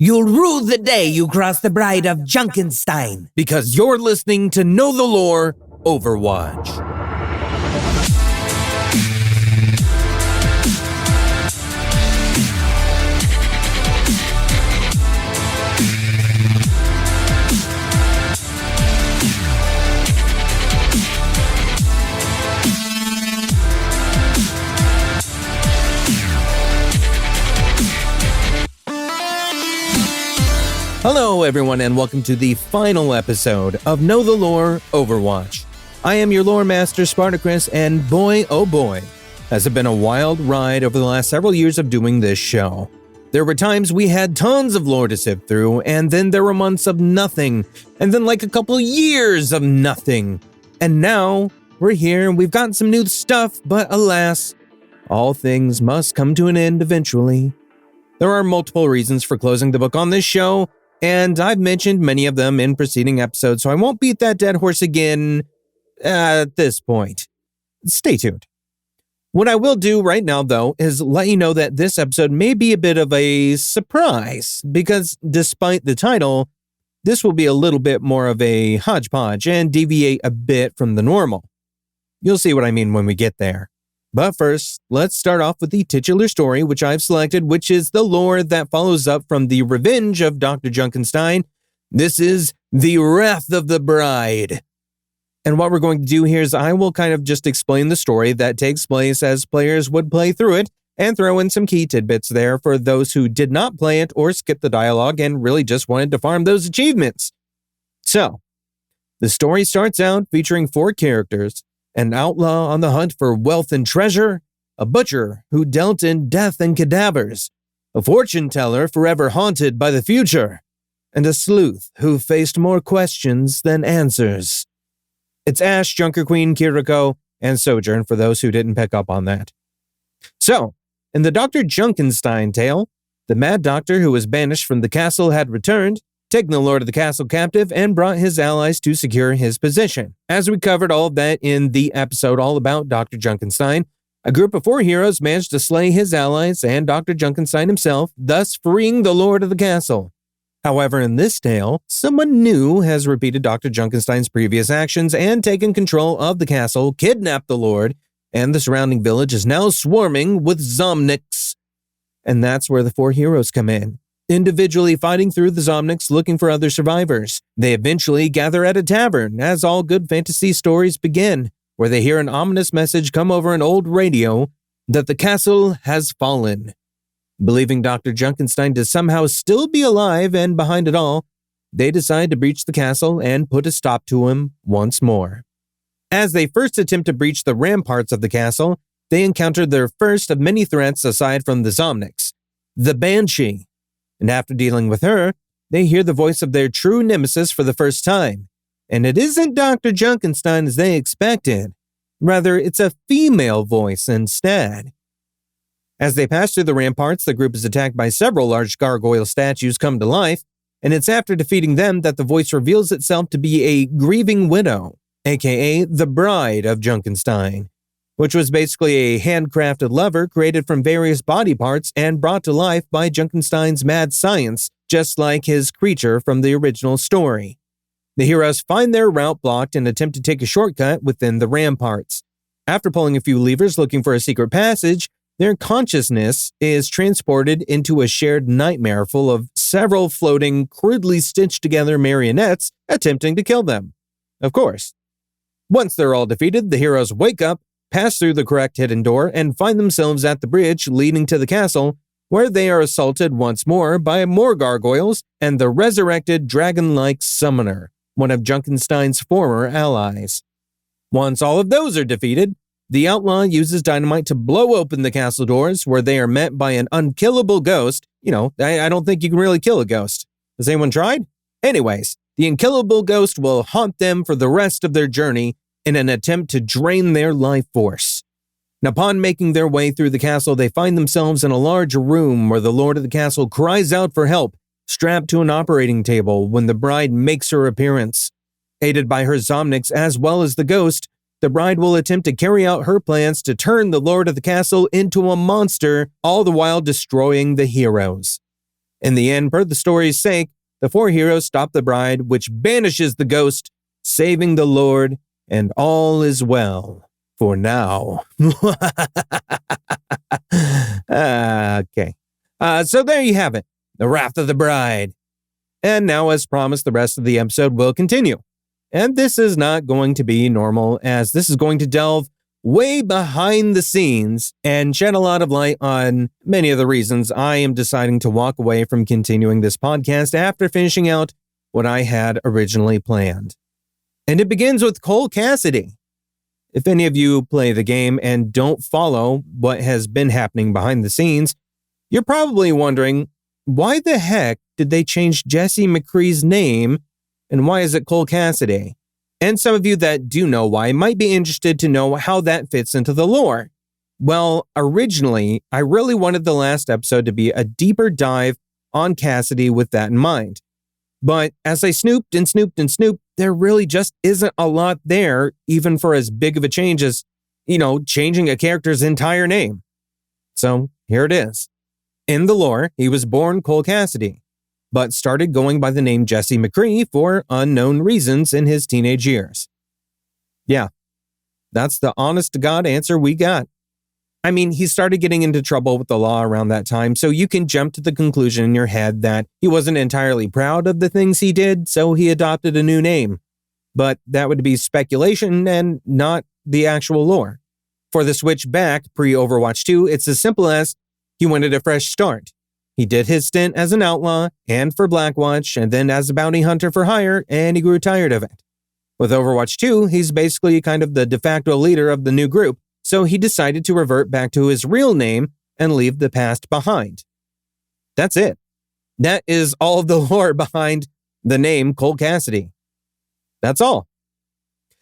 You'll rue the day you cross the bride of Junkenstein, because you're listening to Know the Lore Overwatch. Hello everyone and welcome to the final episode of Know the Lore Overwatch. I am your lore master Spartacus, and boy oh boy, has it been a wild ride over the last several years of doing this show. There were times we had tons of lore to sift through, and then there were months of nothing, and then like a couple years of nothing. And now we're here and we've gotten some new stuff, but alas, all things must come to an end eventually. There are multiple reasons for closing the book on this show, and I've mentioned many of them in preceding episodes, so I won't beat that dead horse again at this point. Stay tuned. What I will do right now, though, is let you know that this episode may be a bit of a surprise, because despite the title, this will be a little bit more of a hodgepodge and deviate a bit from the normal. You'll see what I mean when we get there. But first, let's start off with the titular story, which I've selected, which is the lore that follows up from the revenge of Dr. Junkenstein. This is the Wrath of the Bride. And what we're going to do here is I will kind of just explain the story that takes place as players would play through it, and throw in some key tidbits there for those who did not play it or skip the dialogue and really just wanted to farm those achievements. So, the story starts out featuring 4 characters: an outlaw on the hunt for wealth and treasure, a butcher who dealt in death and cadavers, a fortune teller forever haunted by the future, and a sleuth who faced more questions than answers. It's Ashe, Junker Queen, Kiriko, and Sojourn for those who didn't pick up on that. So, in the Dr. Junkenstein tale, the Mad Doctor who was banished from the castle had returned, taking the Lord of the Castle captive, and brought his allies to secure his position. As we covered all of that in the episode all about Dr. Junkenstein, a group of 4 heroes managed to slay his allies and Dr. Junkenstein himself, thus freeing the Lord of the Castle. However, in this tale, someone new has repeated Dr. Junkenstein's previous actions and taken control of the castle, kidnapped the Lord, and the surrounding village is now swarming with Zomniks. And that's where the 4 heroes come in, individually fighting through the Zomniks looking for other survivors. They eventually gather at a tavern, as all good fantasy stories begin, where they hear an ominous message come over an old radio that the castle has fallen. Believing Dr. Junkenstein to somehow still be alive and behind it all, they decide to breach the castle and put a stop to him once more. As they first attempt to breach the ramparts of the castle, they encounter their first of many threats aside from the Zomniks, the Banshee. And after dealing with her, they hear the voice of their true nemesis for the first time. And it isn't Dr. Junkenstein as they expected. Rather, it's a female voice instead. As they pass through the ramparts, the group is attacked by several large gargoyle statues come to life, and it's after defeating them that the voice reveals itself to be a grieving widow, aka the Bride of Junkenstein, which was basically a handcrafted lever created from various body parts and brought to life by Junkenstein's mad science, just like his creature from the original story. The heroes find their route blocked and attempt to take a shortcut within the ramparts. After pulling a few levers looking for a secret passage, their consciousness is transported into a shared nightmare full of several floating, crudely stitched together marionettes attempting to kill them. Of course. Once they're all defeated, the heroes wake up, pass through the correct hidden door, and find themselves at the bridge leading to the castle, where they are assaulted once more by more gargoyles and the resurrected dragon-like summoner, one of Junkenstein's former allies. Once all of those are defeated, the outlaw uses dynamite to blow open the castle doors, where they are met by an unkillable ghost. I don't think you can really kill a ghost. Has anyone tried? Anyways, the unkillable ghost will haunt them for the rest of their journey in an attempt to drain their life force. Now, upon making their way through the castle, they find themselves in a large room where the Lord of the Castle cries out for help, strapped to an operating table when the bride makes her appearance. Aided by her Zomniks as well as the ghost, the bride will attempt to carry out her plans to turn the Lord of the Castle into a monster, all the while destroying the heroes. In the end, per the story's sake, the four heroes stop the bride, which banishes the ghost, saving the Lord, and all is well for now. Okay. So there you have it, the Wrath of the Bride. And now, as promised, the rest of the episode will continue. And this is not going to be normal, as this is going to delve way behind the scenes and shed a lot of light on many of the reasons I am deciding to walk away from continuing this podcast after finishing out what I had originally planned. And it begins with Cole Cassidy. If any of you play the game and don't follow what has been happening behind the scenes, you're probably wondering, why the heck did they change Jesse McCree's name, and why is it Cole Cassidy? And some of you that do know why might be interested to know how that fits into the lore. Well, originally, I really wanted the last episode to be a deeper dive on Cassidy with that in mind. But as I snooped and snooped and snooped, there really just isn't a lot there, even for as big of a change as, changing a character's entire name. So here it is. In the lore, he was born Cole Cassidy, but started going by the name Jesse McCree for unknown reasons in his teenage years. Yeah, that's the honest-to-God answer we got. I mean, he started getting into trouble with the law around that time, so you can jump to the conclusion in your head that he wasn't entirely proud of the things he did, so he adopted a new name. But that would be speculation and not the actual lore. For the switch back pre-Overwatch 2, it's as simple as he wanted a fresh start. He did his stint as an outlaw and for Blackwatch, and then as a bounty hunter for hire, and he grew tired of it. With Overwatch 2, he's basically kind of the de facto leader of the new group, so he decided to revert back to his real name and leave the past behind. That's it. That is all of the lore behind the name Cole Cassidy. That's all.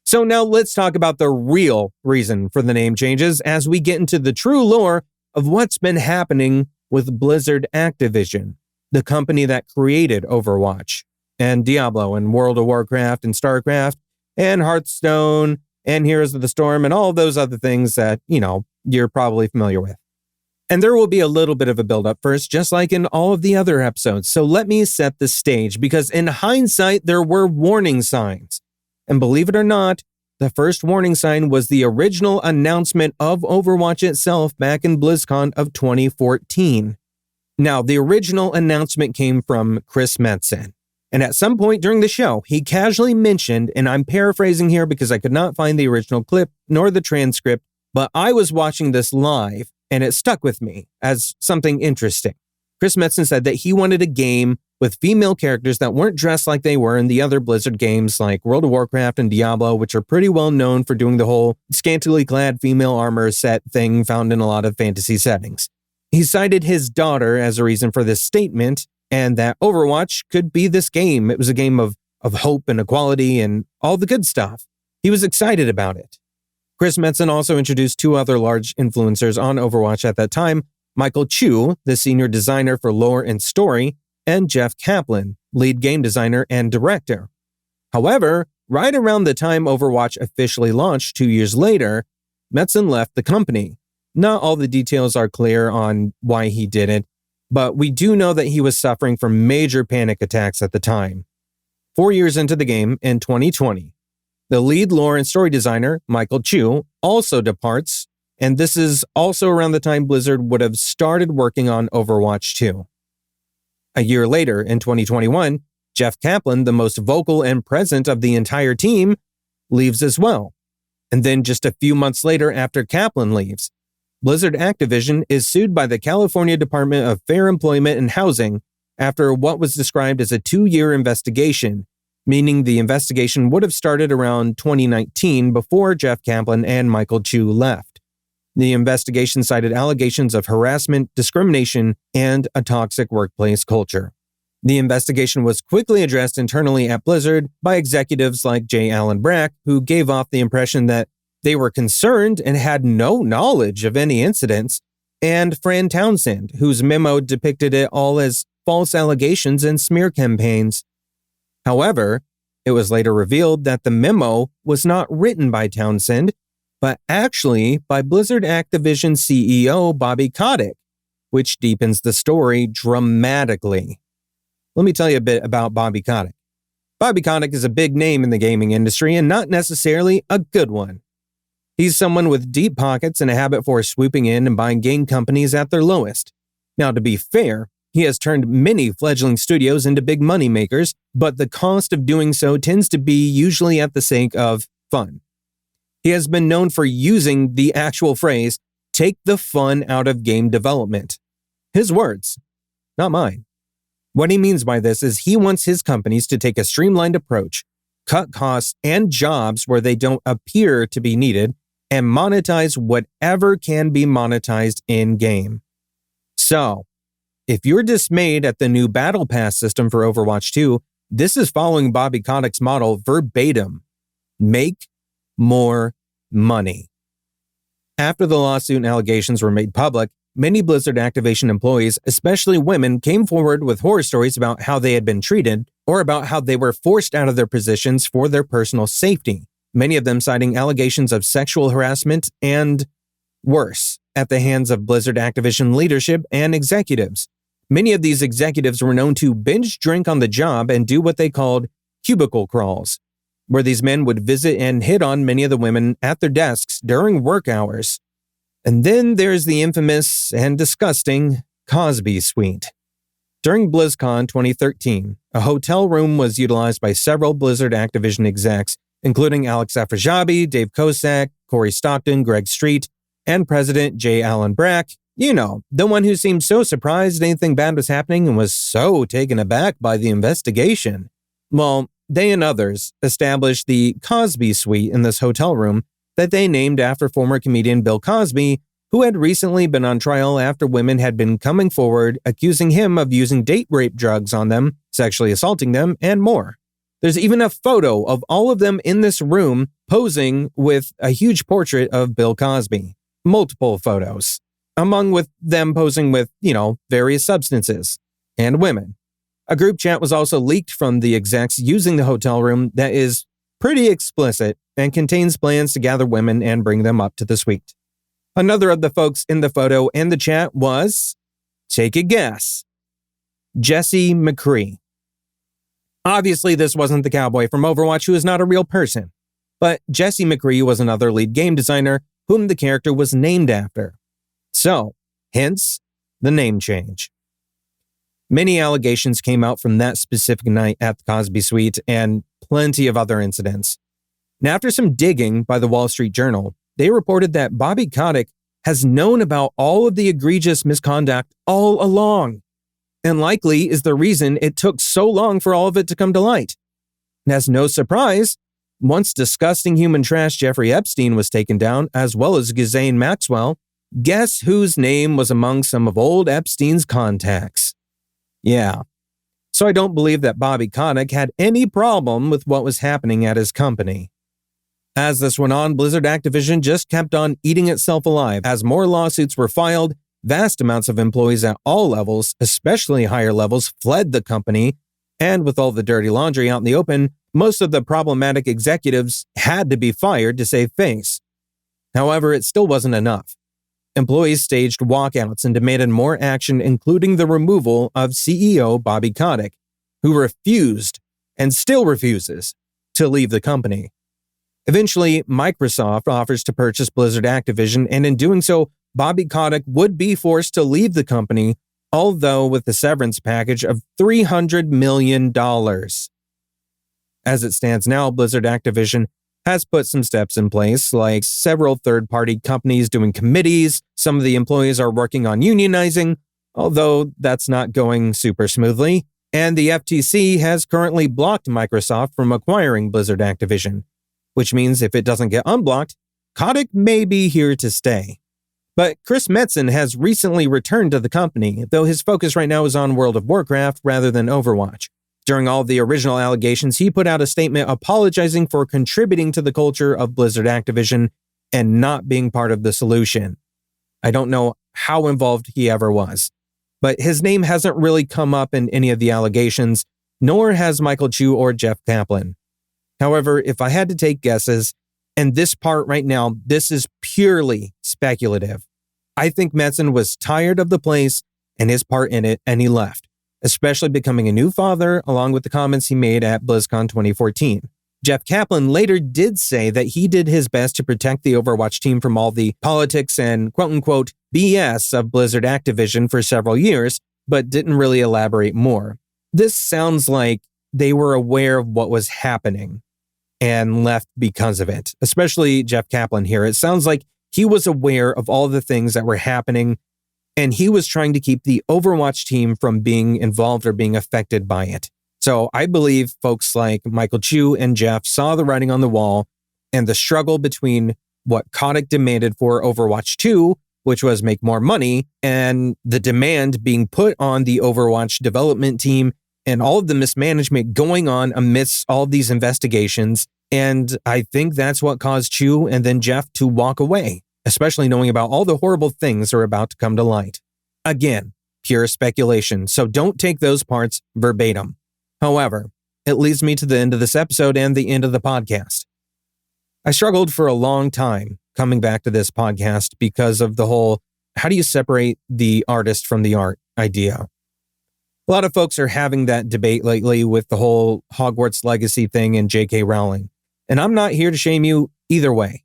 So now let's talk about the real reason for the name changes as we get into the true lore of what's been happening with Blizzard Activision, the company that created Overwatch, and Diablo, and World of Warcraft, and StarCraft, and Hearthstone, and Heroes of the Storm, and all those other things that, you're probably familiar with. And there will be a little bit of a build-up first, just like in all of the other episodes, so let me set the stage, because in hindsight, there were warning signs. And believe it or not, the first warning sign was the original announcement of Overwatch itself back in BlizzCon of 2014. Now, the original announcement came from Chris Metzen. And at some point during the show, he casually mentioned, and I'm paraphrasing here because I could not find the original clip nor the transcript, but I was watching this live and it stuck with me as something interesting. Chris Metzen said that he wanted a game with female characters that weren't dressed like they were in the other Blizzard games like World of Warcraft and Diablo, which are pretty well known for doing the whole scantily clad female armor set thing found in a lot of fantasy settings. He cited his daughter as a reason for this statement, and that Overwatch could be this game. It was a game of hope and equality and all the good stuff. He was excited about it. Chris Metzen also introduced two other large influencers on Overwatch at that time, Michael Chu, the senior designer for lore and story, and Jeff Kaplan, lead game designer and director. However, right around the time Overwatch officially launched 2 years later, Metzen left the company. Not all the details are clear on why he did it, but we do know that he was suffering from major panic attacks at the time. 4 years into the game, in 2020, the lead lore and story designer, Michael Chu, also departs, and this is also around the time Blizzard would have started working on Overwatch 2. A year later, in 2021, Jeff Kaplan, the most vocal and present of the entire team, leaves as well. And then just a few months later after Kaplan leaves, Blizzard Activision is sued by the California Department of Fair Employment and Housing after what was described as a 2-year investigation, meaning the investigation would have started around 2019 before Jeff Kaplan and Michael Chu left. The investigation cited allegations of harassment, discrimination, and a toxic workplace culture. The investigation was quickly addressed internally at Blizzard by executives like J. Allen Brack, who gave off the impression that they were concerned and had no knowledge of any incidents, and Fran Townsend, whose memo depicted it all as false allegations and smear campaigns. However, it was later revealed that the memo was not written by Townsend, but actually by Blizzard Activision CEO Bobby Kotick, which deepens the story dramatically. Let me tell you a bit about Bobby Kotick. Bobby Kotick is a big name in the gaming industry and not necessarily a good one. He's someone with deep pockets and a habit for swooping in and buying game companies at their lowest. Now, to be fair, he has turned many fledgling studios into big money makers, but the cost of doing so tends to be usually at the sake of fun. He has been known for using the actual phrase, "take the fun out of game development." His words, not mine. What he means by this is he wants his companies to take a streamlined approach, cut costs and jobs where they don't appear to be needed, and monetize whatever can be monetized in-game. So, if you're dismayed at the new Battle Pass system for Overwatch 2, this is following Bobby Kotick's model verbatim. Make more money. After the lawsuit and allegations were made public, many Blizzard Activation employees, especially women, came forward with horror stories about how they had been treated or about how they were forced out of their positions for their personal safety, many of them citing allegations of sexual harassment and worse at the hands of Blizzard Activision leadership and executives. Many of these executives were known to binge drink on the job and do what they called cubicle crawls, where these men would visit and hit on many of the women at their desks during work hours. And then there's the infamous and disgusting Cosby Suite. During BlizzCon 2013, a hotel room was utilized by several Blizzard Activision execs, including Alex Afrasiabi, Dave Kosak, Corey Stockton, Greg Street, and President J. Allen Brack. You know, the one who seemed so surprised anything bad was happening and was so taken aback by the investigation. Well, they and others established the Cosby Suite in this hotel room that they named after former comedian Bill Cosby, who had recently been on trial after women had been coming forward accusing him of using date rape drugs on them, sexually assaulting them, and more. There's even a photo of all of them in this room posing with a huge portrait of Bill Cosby. Multiple photos, among with them posing with, various substances and women. A group chat was also leaked from the execs using the hotel room that is pretty explicit and contains plans to gather women and bring them up to the suite. Another of the folks in the photo and the chat was, take a guess, Jesse McCree. Obviously, this wasn't the cowboy from Overwatch who is not a real person, but Jesse McCree was another lead game designer whom the character was named after. So, hence the name change. Many allegations came out from that specific night at the Cosby Suite and plenty of other incidents. And after some digging by the Wall Street Journal, they reported that Bobby Kotick has known about all of the egregious misconduct all along, and likely is the reason it took so long for all of it to come to light. And as no surprise, once disgusting human trash Jeffrey Epstein was taken down, as well as Ghislaine Maxwell, guess whose name was among some of old Epstein's contacts? Yeah. So I don't believe that Bobby Kotick had any problem with what was happening at his company. As this went on, Blizzard Activision just kept on eating itself alive. As more lawsuits were filed, vast amounts of employees at all levels, especially higher levels, fled the company, and with all the dirty laundry out in the open, most of the problematic executives had to be fired to save face. However, it still wasn't enough. Employees staged walkouts and demanded more action, including the removal of CEO Bobby Kotick, who refused, and still refuses, to leave the company. Eventually, Microsoft offers to purchase Blizzard Activision, and in doing so, Bobby Kotick would be forced to leave the company, although with a severance package of $300 million. As it stands now, Blizzard Activision has put some steps in place, like several third-party companies doing committees. Some of the employees are working on unionizing, although that's not going super smoothly. And the FTC has currently blocked Microsoft from acquiring Blizzard Activision, which means if it doesn't get unblocked, Kotick may be here to stay. But Chris Metzen has recently returned to the company, though his focus right now is on World of Warcraft rather than Overwatch. During all the original allegations, he put out a statement apologizing for contributing to the culture of Blizzard Activision and not being part of the solution. I don't know how involved he ever was, but his name hasn't really come up in any of the allegations, nor has Michael Chu or Jeff Kaplan. However, if I had to take guesses, and this part right now, this is purely speculative, I think Metzen was tired of the place and his part in it, and he left, especially becoming a new father, along with the comments he made at BlizzCon 2014. Jeff Kaplan later did say that he did his best to protect the Overwatch team from all the politics and quote-unquote BS of Blizzard Activision for several years, but didn't really elaborate more. This sounds like they were aware of what was happening and left because of it, especially Jeff Kaplan here. It sounds like he was aware of all the things that were happening, and he was trying to keep the Overwatch team from being involved or being affected by it. So I believe folks like Michael Chu and Jeff saw the writing on the wall and the struggle between what Kotick demanded for Overwatch 2, which was make more money, and the demand being put on the Overwatch development team and all of the mismanagement going on amidst all these investigations. And I think that's what caused Chu and then Jeff to walk away, especially knowing about all the horrible things that are about to come to light. Again, pure speculation, so don't take those parts verbatim. However, it leads me to the end of this episode and the end of the podcast. I struggled for a long time coming back to this podcast because of the whole, how do you separate the artist from the art idea? A lot of folks are having that debate lately with the whole Hogwarts Legacy thing and J.K. Rowling. And I'm not here to shame you either way.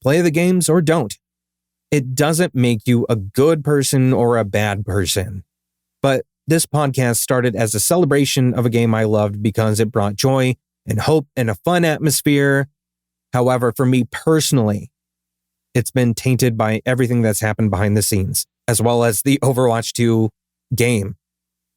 Play the games or don't. It doesn't make you a good person or a bad person. But this podcast started as a celebration of a game I loved because it brought joy and hope and a fun atmosphere. However, for me personally, it's been tainted by everything that's happened behind the scenes, as well as the Overwatch 2 game.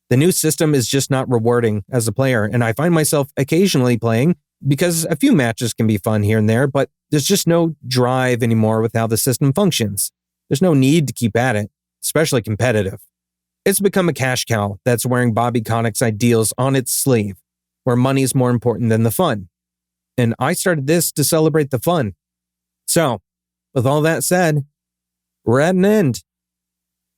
The new system is just not rewarding as a player, and I find myself occasionally playing because a few matches can be fun here and there, but there's just no drive anymore with how the system functions. There's no need to keep at it, especially competitive. It's become a cash cow that's wearing Bobby Kotick's ideals on its sleeve, where money is more important than the fun. And I started this to celebrate the fun. So, with all that said, we're at an end.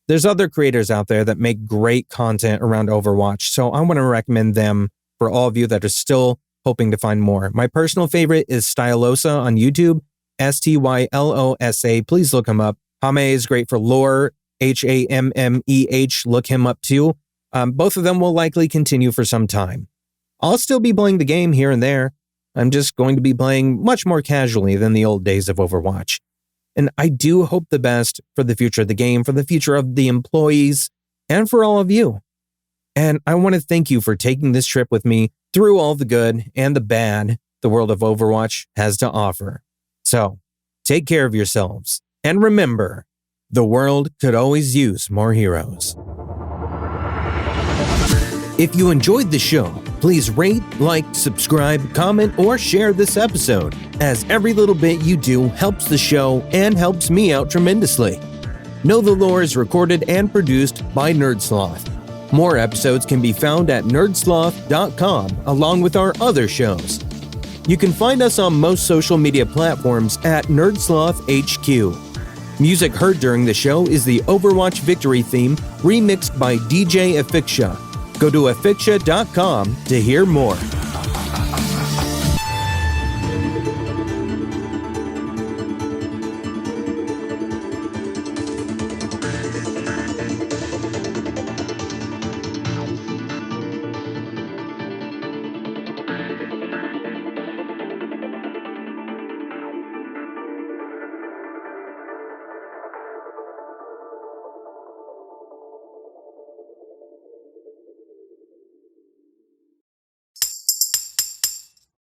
There's other creators out there that make great content around Overwatch, so I want to recommend them for all of you that are still hoping to find more. My personal favorite is Stylosa on YouTube, Stylosa. Please look him up. Hame is great for lore, Hammeh. Look him up too. Both of them will likely continue for some time. I'll still be playing the game here and there. I'm just going to be playing much more casually than the old days of Overwatch. And I do hope the best for the future of the game, for the future of the employees, and for all of you. And I want to thank you for taking this trip with me through all the good and the bad the world of Overwatch has to offer. So, take care of yourselves. And remember, the world could always use more heroes. If you enjoyed the show, please rate, like, subscribe, comment, or share this episode, as every little bit you do helps the show and helps me out tremendously. Know the Lore is recorded and produced by NerdSloth. More episodes can be found at NerdSloth.com, along with our other shows. You can find us on most social media platforms at NerdSloth HQ. Music heard during the show is the Overwatch Victory theme, remixed by DJ Affixia. Go to affixia.com to hear more.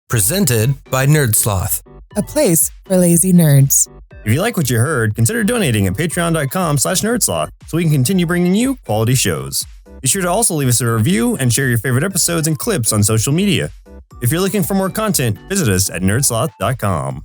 Presented by NerdSloth, a place for lazy nerds. If you like what you heard, consider donating at patreon.com/nerdsloth so we can continue bringing you quality shows. Be sure to also leave us a review and share your favorite episodes and clips on social media. If you're looking for more content, visit us at nerdsloth.com.